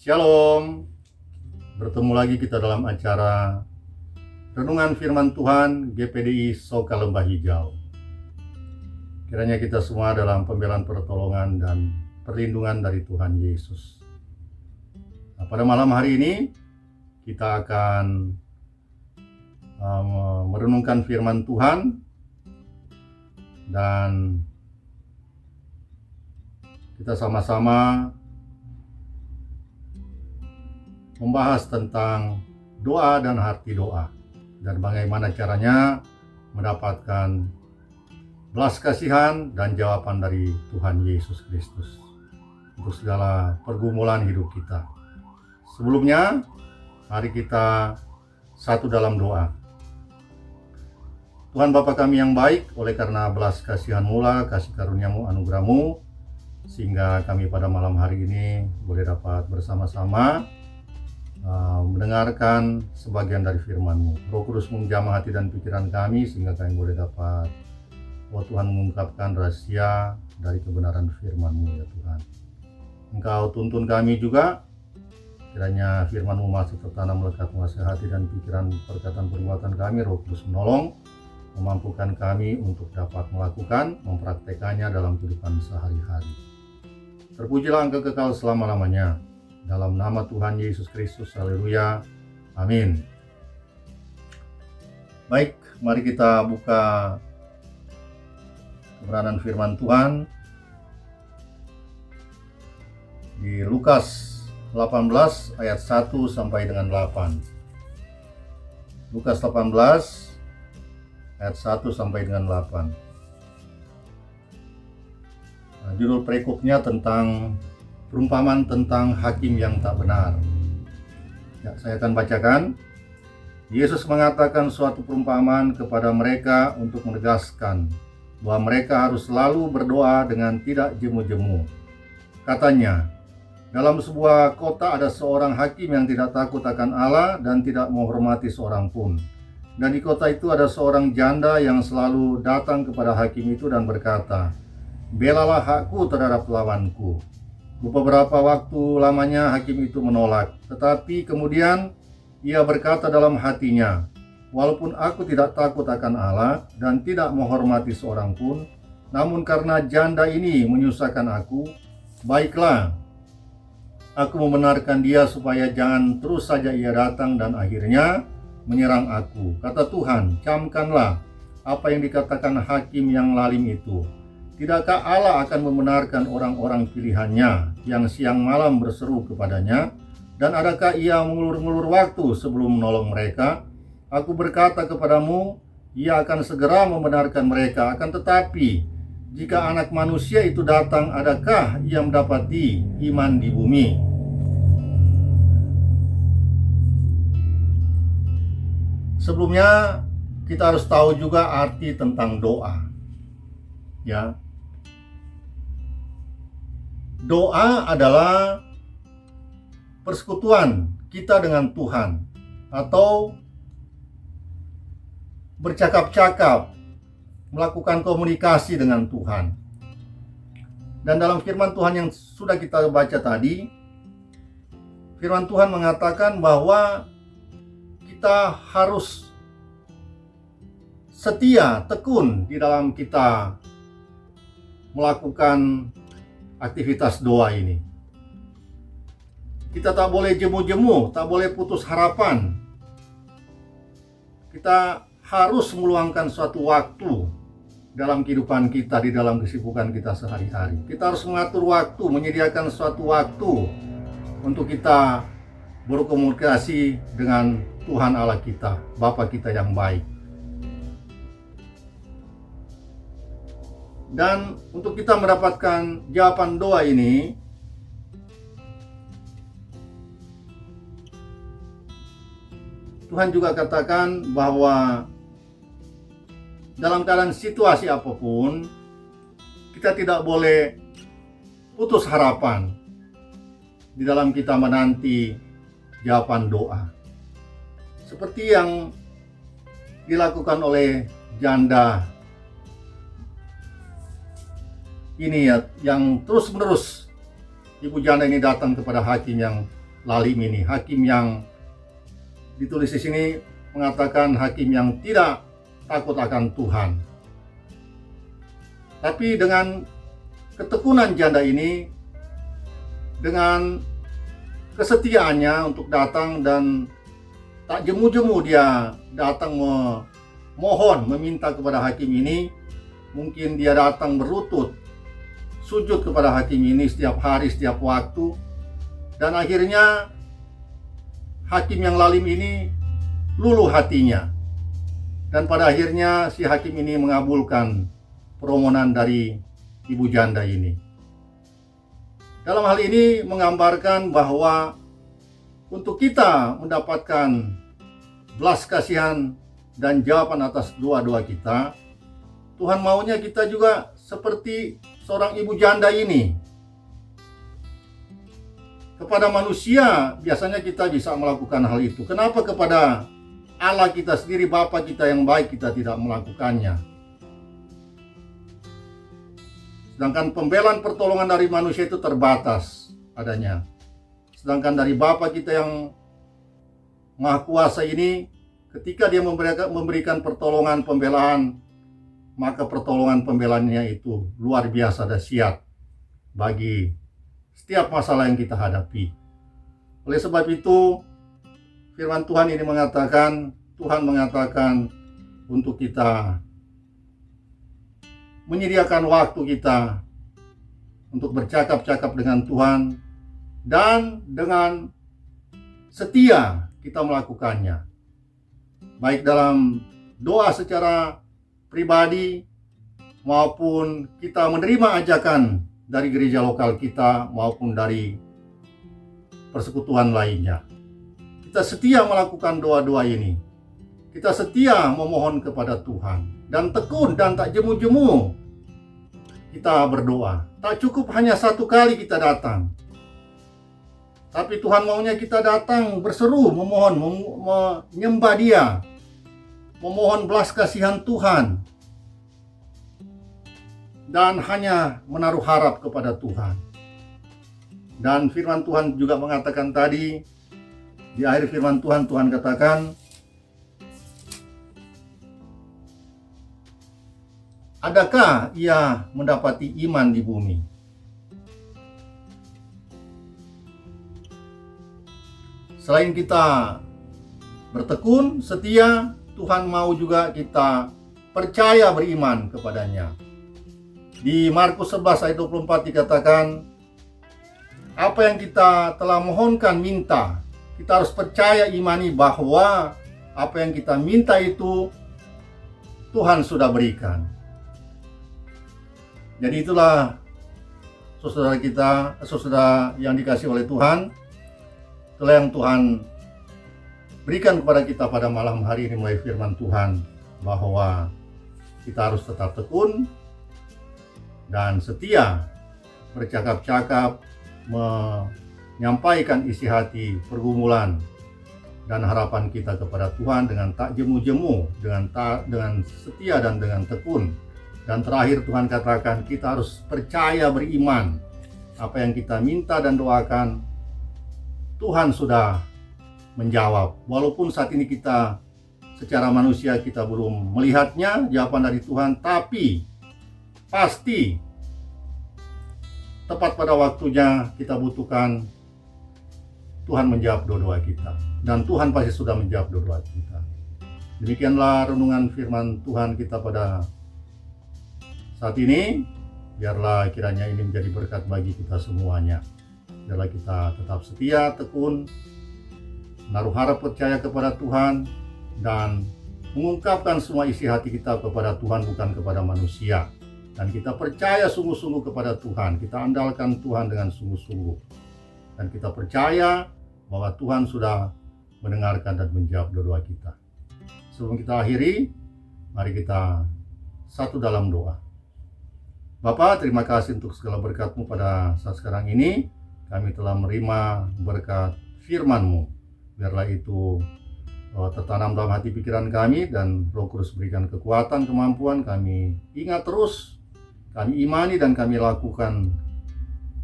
Shalom, bertemu lagi kita dalam acara Renungan Firman Tuhan GPDI Soka Lembah Hijau. Kiranya kita semua dalam pembelaan pertolongan dan perlindungan dari Tuhan Yesus. Nah, pada malam hari ini kita akan merenungkan firman Tuhan dan kita sama-sama membahas tentang doa dan arti doa dan bagaimana caranya mendapatkan belas kasihan dan jawaban dari Tuhan Yesus Kristus untuk segala pergumulan hidup kita. Sebelumnya, mari kita satu dalam doa. Tuhan Bapa kami yang baik, oleh karena belas kasihan-Mu, kasih karunia-Mu, anugerah-Mu, sehingga kami pada malam hari ini boleh dapat bersama-sama mendengarkan sebagian dari firman-Mu. Roh Kudus menjamah hati dan pikiran kami sehingga kami boleh dapat, Tuhan, mengungkapkan rahasia dari kebenaran firman-Mu, ya Tuhan. Engkau tuntun kami juga, kiranya firman-Mu masuk tertanam melekat menguasai hati dan pikiran, perkataan perbuatan kami. Roh Kudus menolong, memampukan kami untuk dapat melakukan, mempraktekannya dalam kehidupan sehari-hari. Terpujilah Engkau kekal selama-lamanya. Dalam nama Tuhan Yesus Kristus, haleluya, amin. Baik, mari kita buka kebenaran firman Tuhan di Lukas 18 ayat 1 sampai dengan 8. Lukas 18 ayat 1 sampai dengan 8. Judul perikopnya tentang perumpamaan tentang hakim yang tak benar. Ya, saya akan bacakan. Yesus mengatakan suatu perumpamaan kepada mereka untuk menegaskan bahwa mereka harus selalu berdoa dengan tidak jemu-jemu. Katanya, dalam sebuah kota ada seorang hakim yang tidak takut akan Allah dan tidak menghormati seorang pun. Dan di kota itu ada seorang janda yang selalu datang kepada hakim itu dan berkata, "Belalah hakku terhadap lawanku." Beberapa waktu lamanya hakim itu menolak, tetapi kemudian ia berkata dalam hatinya, "Walaupun aku tidak takut akan Allah dan tidak menghormati seorang pun, namun karena janda ini menyusahkan aku, baiklah, aku membenarkan dia supaya jangan terus saja ia datang dan akhirnya menyerang aku. Kata Tuhan, camkanlah apa yang dikatakan hakim yang lalim itu. Tidakkah Allah akan membenarkan orang-orang pilihannya yang siang malam berseru kepadanya? Dan adakah ia mengulur-ngulur waktu sebelum menolong mereka? Aku berkata kepadamu, ia akan segera membenarkan mereka. Akan tetapi, jika anak manusia itu datang, adakah ia mendapati iman di bumi?" Sebelumnya, kita harus tahu juga arti tentang doa. Ya, doa adalah persekutuan kita dengan Tuhan atau bercakap-cakap, melakukan komunikasi dengan Tuhan. Dan dalam firman Tuhan yang sudah kita baca tadi, firman Tuhan mengatakan bahwa kita harus setia, tekun di dalam kita melakukan aktivitas doa ini. Kita tak boleh jemu-jemu, tak boleh putus harapan. Kita harus meluangkan suatu waktu dalam kehidupan kita, di dalam kesibukan kita sehari-hari. Kita harus mengatur waktu, menyediakan suatu waktu untuk kita berkomunikasi dengan Tuhan Allah kita, Bapa kita yang baik. Dan untuk kita mendapatkan jawaban doa ini, Tuhan juga katakan bahwa dalam keadaan situasi apapun, kita tidak boleh putus harapan di dalam kita menanti jawaban doa. Seperti yang dilakukan oleh janda ini, ya, yang terus-menerus ibu janda ini datang kepada hakim yang lalim ini, hakim yang ditulis di sini mengatakan hakim yang tidak takut akan Tuhan. Tapi dengan ketekunan janda ini, dengan kesetiaannya untuk datang dan tak jemu-jemu dia datang memohon, meminta kepada hakim ini. Mungkin dia datang berlutut, sujud kepada hakim ini setiap hari, setiap waktu. Dan akhirnya hakim yang lalim ini luluh hatinya. Dan pada akhirnya si hakim ini mengabulkan permohonan dari ibu janda ini. Dalam hal ini menggambarkan bahwa untuk kita mendapatkan belas kasihan dan jawaban atas doa-doa kita, Tuhan maunya kita juga seperti seorang ibu janda ini. Kepada manusia biasanya kita bisa melakukan hal itu. Kenapa kepada Allah kita sendiri, Bapa kita yang baik, kita tidak melakukannya? Sedangkan pembelaan pertolongan dari manusia itu terbatas adanya. Sedangkan dari Bapa kita yang Maha Kuasa ini, ketika dia memberikan pertolongan pembelaan, maka pertolongan pembelaannya itu luar biasa dahsyat bagi setiap masalah yang kita hadapi. Oleh sebab itu, firman Tuhan ini mengatakan, Tuhan mengatakan untuk kita menyediakan waktu kita untuk bercakap-cakap dengan Tuhan, dan dengan setia kita melakukannya, baik dalam doa secara pribadi maupun kita menerima ajakan dari gereja lokal kita maupun dari persekutuan lainnya. Kita setia melakukan doa-doa ini. Kita setia memohon kepada Tuhan dan tekun dan tak jemu-jemu kita berdoa. Tak cukup hanya satu kali kita datang, tapi Tuhan maunya kita datang berseru, memohon, menyembah Dia, memohon belas kasihan Tuhan, dan hanya menaruh harap kepada Tuhan. Dan firman Tuhan juga mengatakan tadi, di akhir firman Tuhan, Tuhan katakan, adakah ia mendapati iman di bumi? Selain kita bertekun, setia, Tuhan mau juga kita percaya beriman kepadanya. Di Markus 11 ayat 24 dikatakan, apa yang kita telah mohonkan minta, kita harus percaya imani bahwa apa yang kita minta itu Tuhan sudah berikan. Jadi itulah saudara yang dikasihi oleh Tuhan, itulah yang Tuhan berikan kepada kita pada malam hari ini melalui firman Tuhan, bahwa kita harus tetap tekun dan setia bercakap-cakap, menyampaikan isi hati, pergumulan dan harapan kita kepada Tuhan dengan tak jemu-jemu, dengan setia dan dengan tekun. Dan terakhir Tuhan katakan kita harus percaya beriman, apa yang kita minta dan doakan Tuhan sudah menjawab. Walaupun saat ini kita secara manusia kita belum melihatnya jawaban dari Tuhan, tapi pasti tepat pada waktunya kita butuhkan, Tuhan menjawab doa-doa kita. Dan Tuhan pasti sudah menjawab doa-doa kita. Demikianlah renungan firman Tuhan kita pada saat ini. Biarlah kiranya ini menjadi berkat bagi kita semuanya. Biarlah kita tetap setia, tekun, menaruh harap percaya kepada Tuhan, dan mengungkapkan semua isi hati kita kepada Tuhan, bukan kepada manusia. Dan kita percaya sungguh-sungguh kepada Tuhan, kita andalkan Tuhan dengan sungguh-sungguh. Dan kita percaya bahwa Tuhan sudah mendengarkan dan menjawab doa kita. Sebelum kita akhiri, mari kita satu dalam doa. Bapa, terima kasih untuk segala berkat-Mu pada saat sekarang ini. Kami telah menerima berkat firman-Mu. Biarlah itu tertanam dalam hati pikiran kami, dan Roh Kudus berikan kekuatan, kemampuan. Kami ingat terus, kami imani dan kami lakukan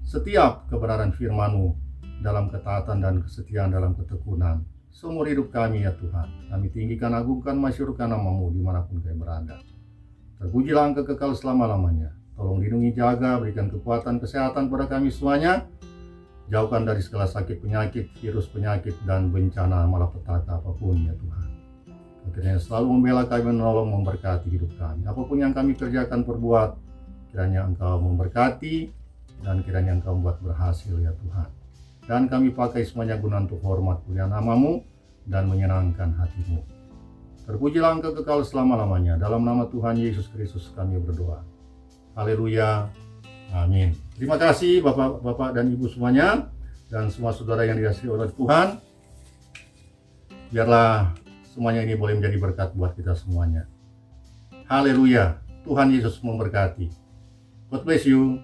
setiap kebenaran firman-Mu dalam ketaatan dan kesetiaan dalam ketekunan seumur hidup kami ya Tuhan. Kami tinggikan, agungkan, masyurkan nama-Mu dimanapun kami berada. Terpujilah Engkau kekal selama-lamanya. Tolong lindungi, jaga, berikan kekuatan, kesehatan pada kami semuanya. Jauhkan dari segala sakit, penyakit, virus, penyakit, dan bencana malapetaka apapun ya Tuhan. Kiranya selalu membela kami, menolong, memberkati hidup kami. Apapun yang kami kerjakan, perbuat, kiranya Engkau memberkati, dan kiranya Engkau membuat berhasil ya Tuhan. Dan kami pakai semuanya guna untuk hormat mulia nama-Mu dan menyenangkan hati-Mu. Terpujilah Engkau kekal selama-lamanya. Dalam nama Tuhan Yesus Kristus kami berdoa. Haleluya. Amin. Terima kasih Bapak dan Ibu semuanya, dan semua saudara yang dikasihi oleh Tuhan. Biarlah semuanya ini boleh menjadi berkat buat kita semuanya. Haleluya. Tuhan Yesus memberkati. God bless you.